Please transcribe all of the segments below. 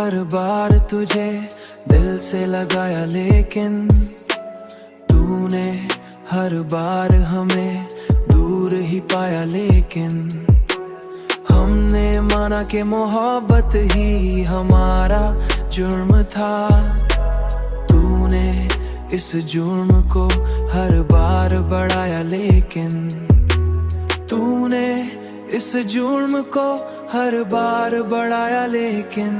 हर बार तुझे दिल से लगाया, लेकिन तूने हर बार हमें दूर ही पाया। लेकिन हमने माना कि मोहब्बत ही हमारा जुर्म था। तूने इस जुर्म को हर बार बढ़ाया, लेकिन तूने इस जुर्म को हर बार बढ़ाया। लेकिन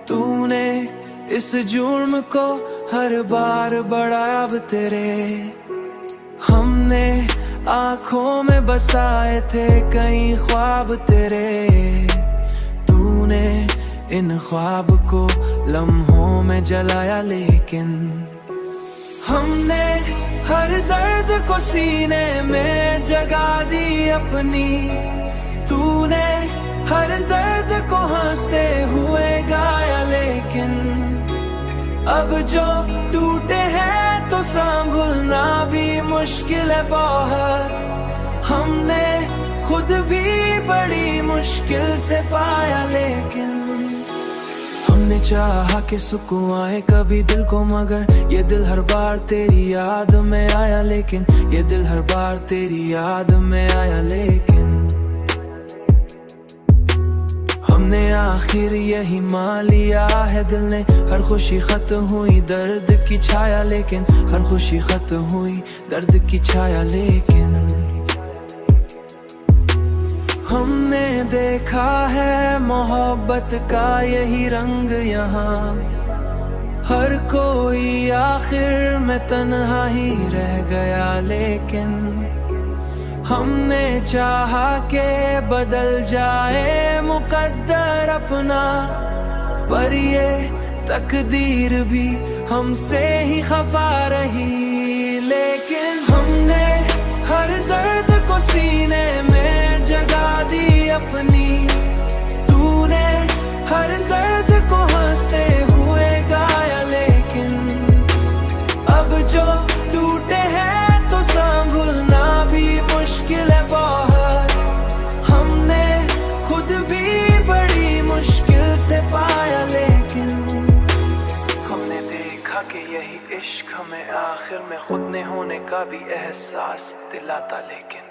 तूने इस जुर्म को हर बार बढ़ाया। अब तेरे हमने आँखों में बसाए थे कई ख्वाब तेरे। तूने इन ख्वाब को लम्हों में जलाया। लेकिन हमने हर दर्द को सीने में जगा दी अपनी। तूने हर दर्द को हंसते हुए गाया। लेकिन अब जो टूटे हैं तो संभलना भी मुश्किल है बहुत। हमने खुद भी बड़ी मुश्किल से पाया। लेकिन हमने चाहा कि सुकून आए कभी दिल को, मगर ये दिल हर बार तेरी याद में आया। लेकिन ये दिल हर बार तेरी याद में आया। लेकिन हमने आखिर यही मान लिया है, दिल ने हर खुशी खत्म हुई दर्द की छाया। लेकिन हर खुशी खत्म हुई दर्द की छाया। लेकिन हमने देखा है मोहब्बत का यही रंग यहाँ। हर कोई आखिर में तन्हा ही रह गया। लेकिन हमने चाहा के बदल जाए मुकद्दर अपना, पर ये तकदीर भी हमसे ही खफा रही। लेकिन हमने हर दर्द को सीने में जगा दी अपनी। तूने हर दर्द को हंसते हुए गाया। लेकिन अब जो टूटे हैं तो संभलना भी मुश्किल है बहुत। हमने खुद भी बड़ी मुश्किल से पाया। लेकिन हमने देखा कि यही इश्क हमें आखिर में खुद ने होने का भी एहसास दिलाता। लेकिन